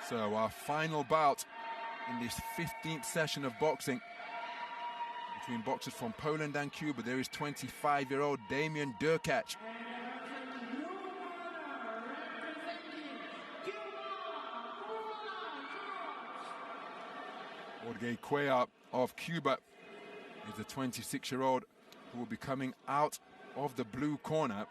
So our final bout in this 15th session of boxing between boxers from Poland and Cuba. There is 25-year-old Damiana Durkacza. Jorge Cuellarem of Cuba is the 26-year-old who will be coming out of the blue corner.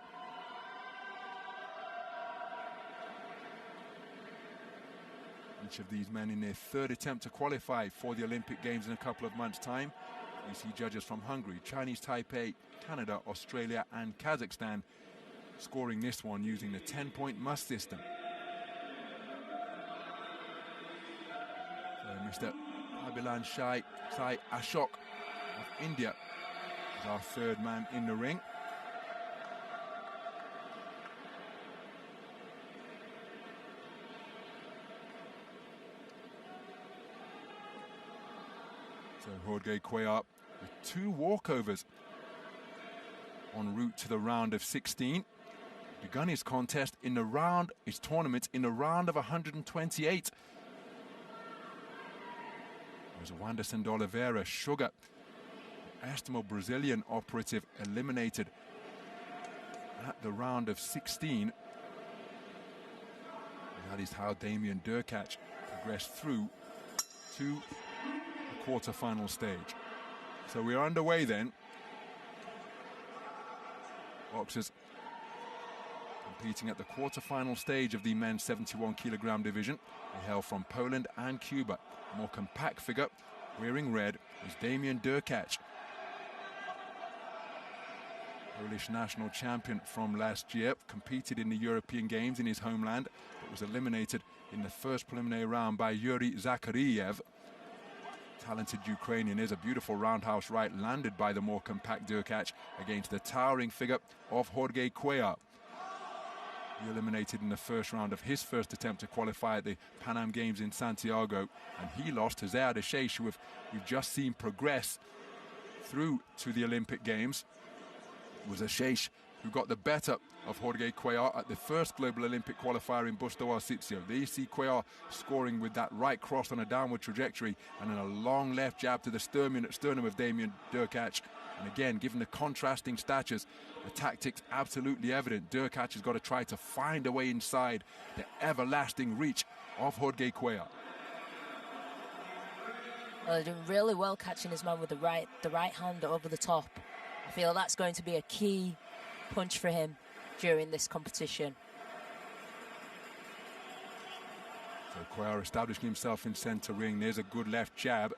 Each of these men in their third attempt to qualify for the Olympic Games in a couple of months' time. You see judges from Hungary, Chinese Taipei, Canada, Australia and Kazakhstan scoring this one using the 10-point must system. So Mr. Abhilan Sai Ashok of India is our third man in the ring. So Jorge Cuellarem with 2 walkovers en route to the round of 16. Begun his contest in the round, his tournament in the round of 128. There's Wanderson de Oliveira, Sugar, estimable Brazilian operative, eliminated at the round of 16. And that is how Damiana Durkacza progressed through to quarter-final stage. So we are underway then. Boxers competing at the quarter-final stage of the men's 71-kilogram division. They hail from Poland and Cuba. A more compact figure, wearing red, is Damiana Durkacza, Polish national champion from last year. Competed in the European Games in his homeland, but was eliminated in the first preliminary round by Yuri Zakhariev. Talented Ukrainian. Is a beautiful roundhouse right landed by the more compact Durkacza against the towering figure of Jorge Cuellarem. He eliminated in the first round of his first attempt to qualify at the Pan Am Games in Santiago, and he lost to Zayad Sheish, who we've just seen progress through to the Olympic Games. It was Sheish who got the better of Jorge Cuellarem at the first Global Olympic qualifier in Busto Arsizio. There you see Cuellarem scoring with that right cross on a downward trajectory and then a long left jab to the sternum of Damiana Durkacza. And again, given the contrasting statures, the tactics absolutely evident. Durkacza has got to try to find a way inside the everlasting reach of Jorge Cuellarem. Well, they're doing really well catching his man with the right hand over the top. I feel that's going to be a key punch for him during this competition. So Cuellarem establishing himself in centre ring. There's a good left jab.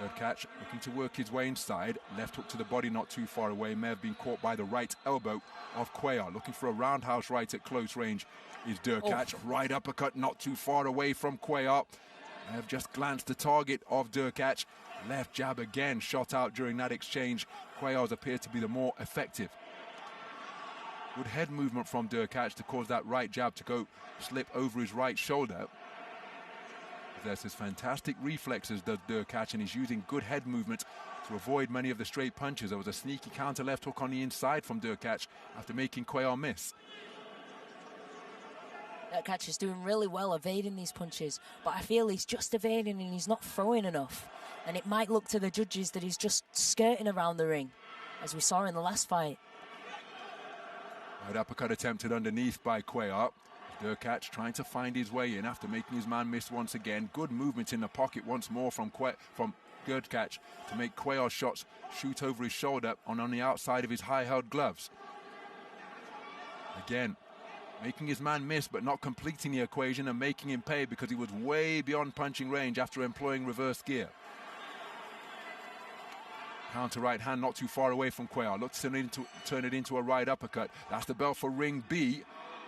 Durkacza looking to work his way inside. Left hook to the body not too far away. May have been caught by the right elbow of Cuellarem. Looking for a roundhouse right at close range is Durkacza. Oh. Right uppercut not too far away from Cuellarem. May have just glanced the target of Durkacza. Left jab again shot out during that exchange. Cuellarem's appeared to be the more effective. Good head movement from Durkacza to cause that right jab to go slip over his right shoulder. Possesses fantastic reflexes, does Durkacza, and he's using good head movement to avoid many of the straight punches. There was a sneaky counter left hook on the inside from Durkacza after making Cuellarem miss. Durkacza is doing really well evading these punches, but I feel he's just evading and he's not throwing enough. And it might look to the judges that he's just skirting around the ring, as we saw in the last fight. Right uppercut attempted underneath by Cuellarem. Durkacza trying to find his way in after making his man miss once again. Good movement in the pocket once more from Durkacza to make Cuellarem's shots shoot over his shoulder on the outside of his high-held gloves. Again, making his man miss but not completing the equation and making him pay because he was way beyond punching range after employing reverse gear. Counter right hand not too far away from Cuellarem. Looks to turn it into a right uppercut. That's the bell for ring B.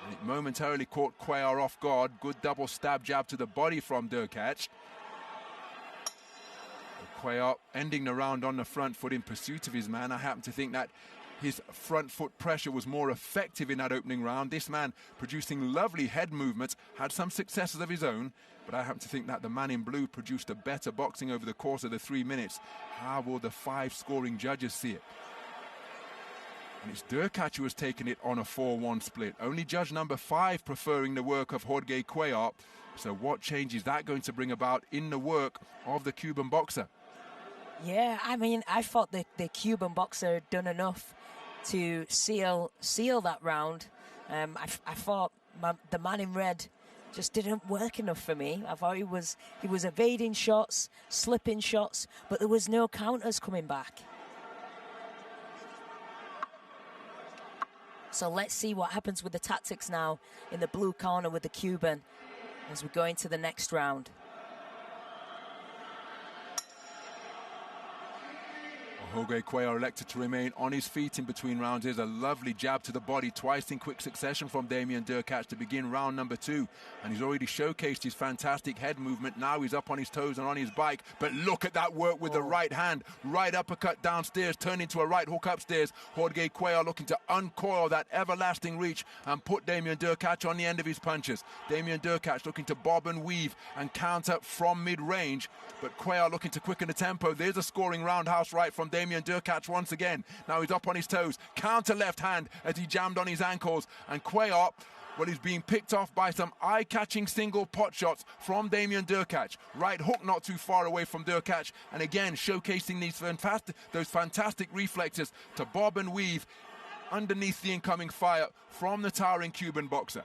And it momentarily caught Cuellarem off guard. Good double stab jab to the body from Durkacza. Cuellarem ending the round on the front foot in pursuit of his man. I happen to think that his front foot pressure was more effective in that opening round. This man producing lovely head movements, had some successes of his own, but I happen to think that the man in blue produced a better boxing over the course of the 3 minutes. How will the 5 scoring judges see it? And it's Durkacza who has taken it on a 4-1 split. Only judge number 5 preferring the work of Jorge Cuellarem. So what change is that going to bring about in the work of the Cuban boxer? Yeah, I mean, I thought the Cuban boxer had done enough to seal that round. I thought the man in red just didn't work enough for me. I thought he was evading shots, slipping shots, but there was no counters coming back. So let's see what happens with the tactics now in the blue corner with the Cuban as we go into the next round. Jorge Cuellar elected to remain on his feet in between rounds. Here's a lovely jab to the body twice in quick succession from Damian Durkacz to begin round number 2. And he's already showcased his fantastic head movement. Now he's up on his toes and on his bike. But look at that work with the right hand. Right uppercut downstairs, turned into a right hook upstairs. Jorge Cuellar looking to uncoil that everlasting reach and put Damian Durkacz on the end of his punches. Damian Durkacz looking to bob and weave and counter from mid-range. But Cuellar looking to quicken the tempo. There's a scoring roundhouse right from Damian Durkacz once again. Now he's up on his toes. Counter left hand as he jammed on his ankles. And Cuellar, well, he's being picked off by some eye-catching single pot shots from Damian Durkacz. Right hook not too far away from Durkacz. And again, showcasing those fantastic reflexes to bob and weave underneath the incoming fire from the towering Cuban boxer.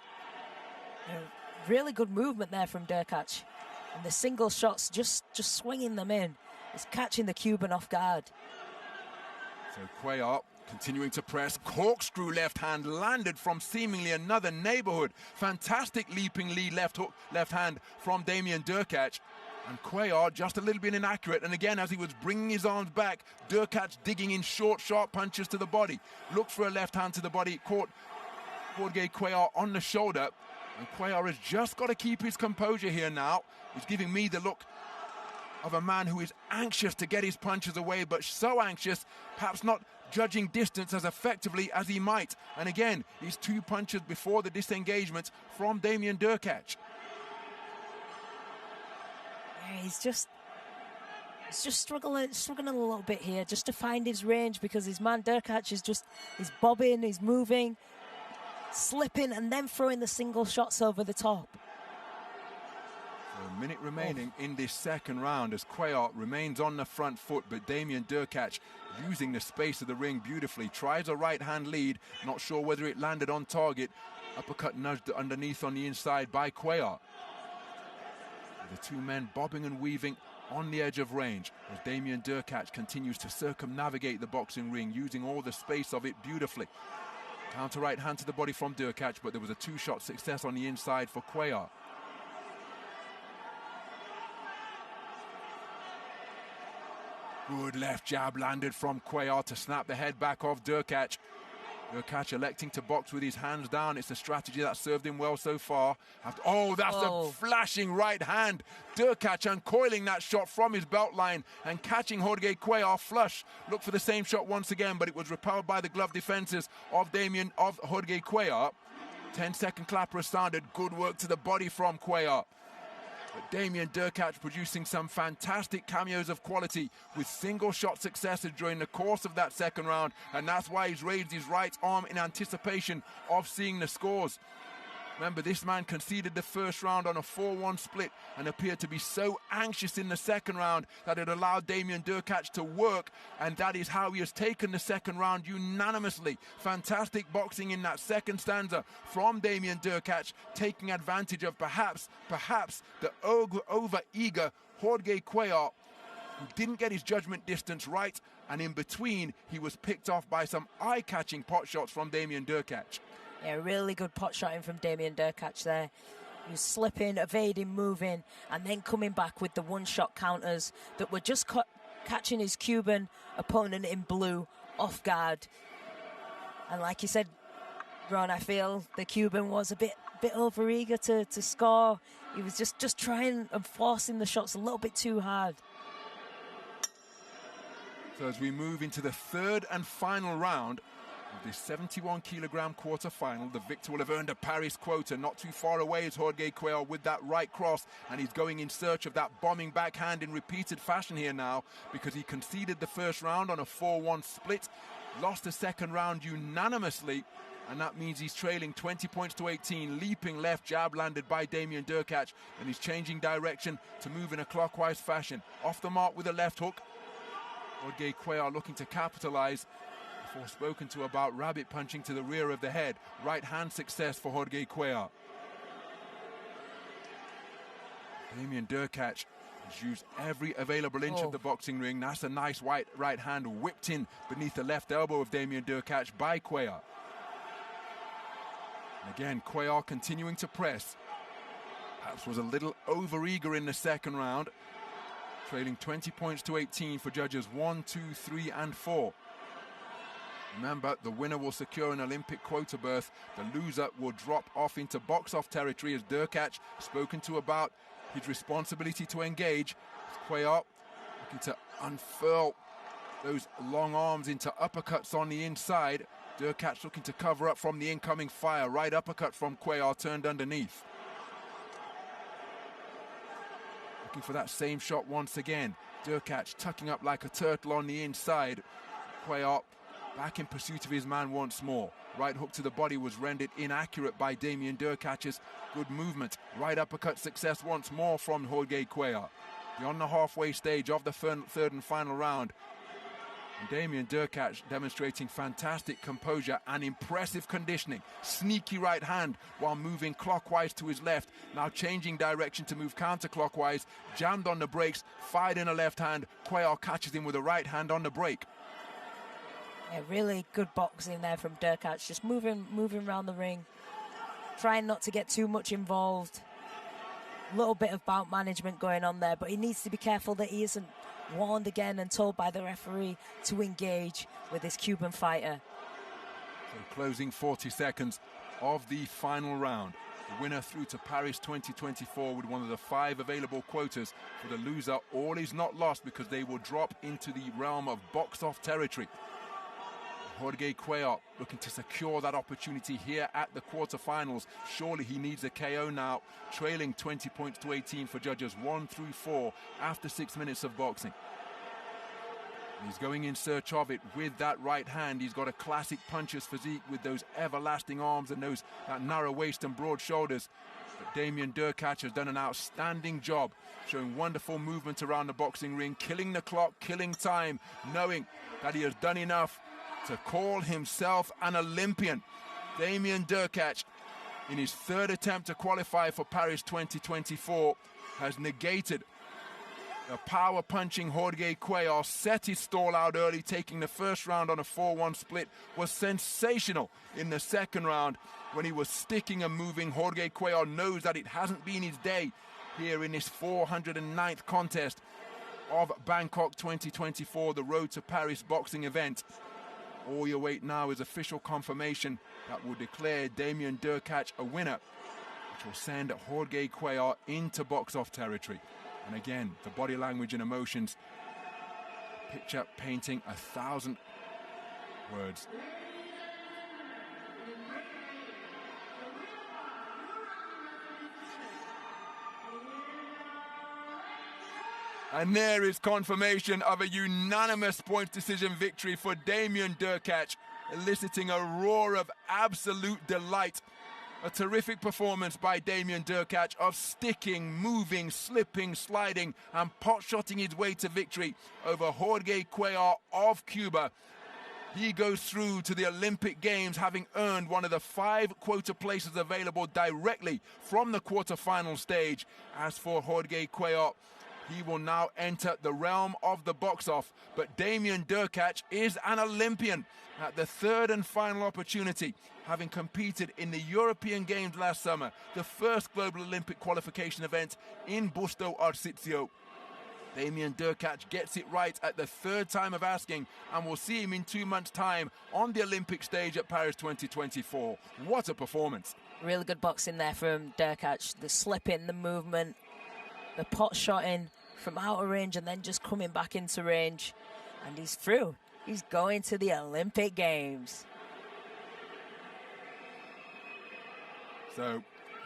Really good movement there from Durkacz. And the single shots, just swinging them in. Is catching the Cuban off guard. So Cuellar continuing to press. Corkscrew left hand landed from seemingly another neighborhood. Fantastic leaping lead left hand from Damian Durkacz. And Cuellar just a little bit inaccurate. And again, as he was bringing his arms back, Durkacz digging in short, sharp punches to the body. Looked for a left hand to the body. Caught Jorge Cuellar on the shoulder. And Cuellar has just got to keep his composure here now. He's giving me the look of a man who is anxious to get his punches away, but so anxious, perhaps not judging distance as effectively as he might. And again, these 2 punches before the disengagement from Damian Durkacz. Yeah, he's just struggling a little bit here just to find his range, because his man Durkacz is bobbing, he's moving, slipping, and then throwing the single shots over the top. A minute remaining in this second round as Cuellar remains on the front foot, but Damian Durkacz using the space of the ring beautifully. Tries a right hand lead, not sure whether it landed on target. Uppercut nudged underneath on the inside by Cuellar. The 2 men bobbing and weaving on the edge of range as Damian Durkacz continues to circumnavigate the boxing ring, using all the space of it beautifully. Counter right hand to the body from Durkacz, but there was a 2-shot success on the inside for Cuellar. Good left jab landed from Cuellar to snap the head back off Durkacz. Durkacz electing to box with his hands down. It's a strategy that served him well so far. That's a flashing right hand. Durkacz uncoiling that shot from his belt line and catching Jorge Cuellar flush. Looked for the same shot once again, but it was repelled by the glove defenses of Jorge Cuellar. 10-second clapper sounded. Good work to the body from Cuellar. But Damian Durkacz producing some fantastic cameos of quality with single shot successes during the course of that second round, and that's why he's raised his right arm in anticipation of seeing the scores. Remember, this man conceded the first round on a 4-1 split and appeared to be so anxious in the second round that it allowed Damian Durkacz to work, and that is how he has taken the second round unanimously. Fantastic boxing in that second stanza from Damian Durkacz, taking advantage of perhaps the over-eager Jorge Cuellar, who didn't get his judgment distance right, and in between he was picked off by some eye-catching pot shots from Damian Durkacz. Yeah, really good pot shotting from Damian Durkacz there. He was slipping, evading, moving, and then coming back with the 1-shot counters that were just catching his Cuban opponent in blue off guard. And like you said, Ron, I feel the Cuban was a bit over-eager to score. He was just trying and forcing the shots a little bit too hard. So as we move into the third and final round of this 71-kilogram quarter-final, the victor will have earned a Paris quota. Not too far away is Jorge Cuellar with that right cross, and he's going in search of that bombing backhand in repeated fashion here now, because he conceded the first round on a 4-1 split, lost the second round unanimously, and that means he's trailing 20 points to 18. Leaping left jab landed by Damian Durkacz, and he's changing direction to move in a clockwise fashion. Off the mark with a left hook. Jorge Cuellar looking to capitalize. Before spoken to about rabbit punching to the rear of the head. Right hand success for Jorge Cuellar. Damian Durkacz has used every available inch of the boxing ring. That's a nice right hand whipped in beneath the left elbow of Damian Durkacz by Cuellar. And again, Cuellar continuing to press. Perhaps was a little over-eager in the second round. Trailing 20 points to 18 for judges 1, 2, 3, and 4. Remember, the winner will secure an Olympic quota berth. The loser will drop off into box-off territory as Durkacz spoken to about his responsibility to engage. Cuellar looking to unfurl those long arms into uppercuts on the inside. Durkacz looking to cover up from the incoming fire. Right uppercut from Cuellar turned underneath. Looking for that same shot once again. Durkacz tucking up like a turtle on the inside. Cuellar back in pursuit of his man once more. Right hook to the body was rendered inaccurate by Damian Durkacz's good movement. Right uppercut success once more from Jorge Cuellar. Beyond the halfway stage of the third and final round. And Damian Durkacz demonstrating fantastic composure and impressive conditioning. Sneaky right hand while moving clockwise to his left. Now changing direction to move counterclockwise. Jammed on the brakes, fired in a left hand. Cuellar catches him with a right hand on the break. Yeah, really good boxing there from Durkacz. Just moving around the ring. Trying not to get too much involved. A little bit of bout management going on there, but he needs to be careful that he isn't warned again and told by the referee to engage with this Cuban fighter. So closing 40 seconds of the final round. The winner through to Paris 2024 with one of the 5 available quotas. For the loser, all is not lost because they will drop into the realm of box-off territory. Jorge Cuellar looking to secure that opportunity here at the quarterfinals. Surely he needs a KO now, trailing 20 points to 18 for judges 1 through 4 after 6 minutes of boxing. He's going in search of it with that right hand. He's got a classic puncher's physique with those everlasting arms and that narrow waist and broad shoulders. But Damian Durkacz has done an outstanding job, showing wonderful movement around the boxing ring, killing the clock, killing time, knowing that he has done enough to call himself an Olympian. Damian Durkacz, in his 3rd attempt to qualify for Paris 2024, has negated the power-punching Jorge Cuellar, set his stall out early, taking the first round on a 4-1 split, was sensational in the second round when he was sticking and moving. Jorge Cuellar knows that it hasn't been his day here in this 409th contest of Bangkok 2024, the Road to Paris boxing event. All you wait now is official confirmation that will declare Damian Durkacz a winner, which will send Jorge Cuellar into box-off territory. And again, the body language and emotions, picture painting 1,000 words. And there is confirmation of a unanimous point decision victory for Damian Durkacz, eliciting a roar of absolute delight. A terrific performance by Damian Durkacz of sticking, moving, slipping, sliding and pot-shotting his way to victory over Jorge Cuellar of Cuba. He goes through to the Olympic Games having earned one of the 5 quota places available directly from the quarterfinal stage. As for Jorge Cuellar, he will now enter the realm of the box-off. But Damian Durkacz is an Olympian at the 3rd and final opportunity, having competed in the European Games last summer, the first global Olympic qualification event in Busto Arsizio. Damian Durkacz gets it right at the 3rd time of asking, and we'll see him in 2 months' time on the Olympic stage at Paris 2024. What a performance. Really good boxing there from Durkacz. The slipping, the movement, the pot shotting from outer range and then just coming back into range. And he's through. He's going to the Olympic Games. So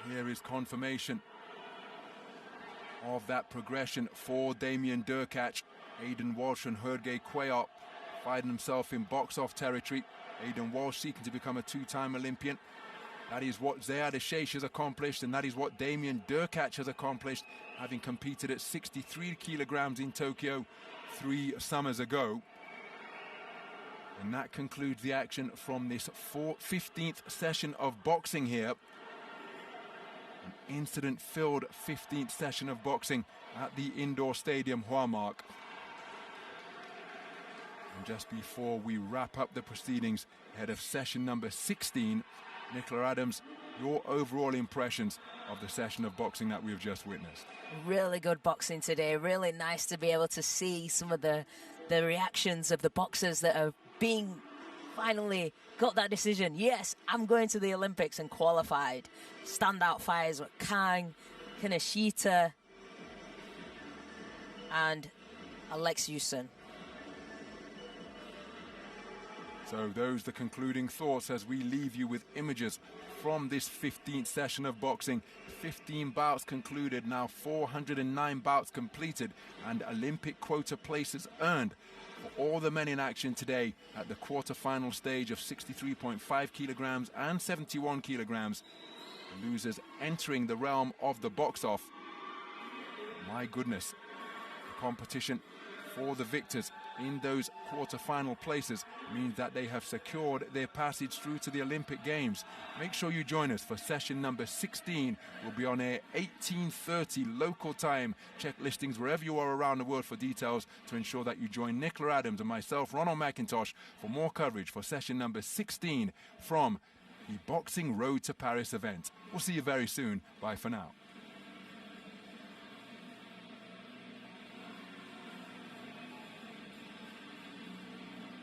here is confirmation of that progression for Damian Durkacz. Aidan Walsh and Jorge Cuellar finding himself in box-off territory. Aidan Walsh seeking to become a two-time Olympian. That is what Zayad Ashesh has accomplished, and that is what Damiana Durkacza has accomplished, having competed at 63 kilograms in Tokyo 3 summers ago. And that concludes the action from this 15th session of boxing here. An incident-filled 15th session of boxing at the indoor stadium Huamark. And just before we wrap up the proceedings ahead of session number 16, Nicola Adams, your overall impressions of the session of boxing that we've just witnessed? Really good boxing today. Really nice to be able to see some of the reactions of the boxers that have finally got that decision. Yes, I'm going to the Olympics, and qualified. Standout fighters were Kang, Kaneshita, and Alex Houston. So those the concluding thoughts as we leave you with images from this 15th session of boxing. 15 bouts concluded, now 409 bouts completed, and Olympic quota places earned for all the men in action today at the quarter-final stage of 63.5 kilograms and 71 kilograms. The losers entering the realm of the box-off. My goodness, the competition for the victors in those quarter-final places means that they have secured their passage through to the Olympic Games. Make sure you join us for session number 16. We'll be on air 18:30 local time. Check listings wherever you are around the world for details to ensure that you join Nicola Adams and myself, Ronald McIntosh, for more coverage for session number 16 from the Boxing Road to Paris event. We'll see you very soon. Bye for now.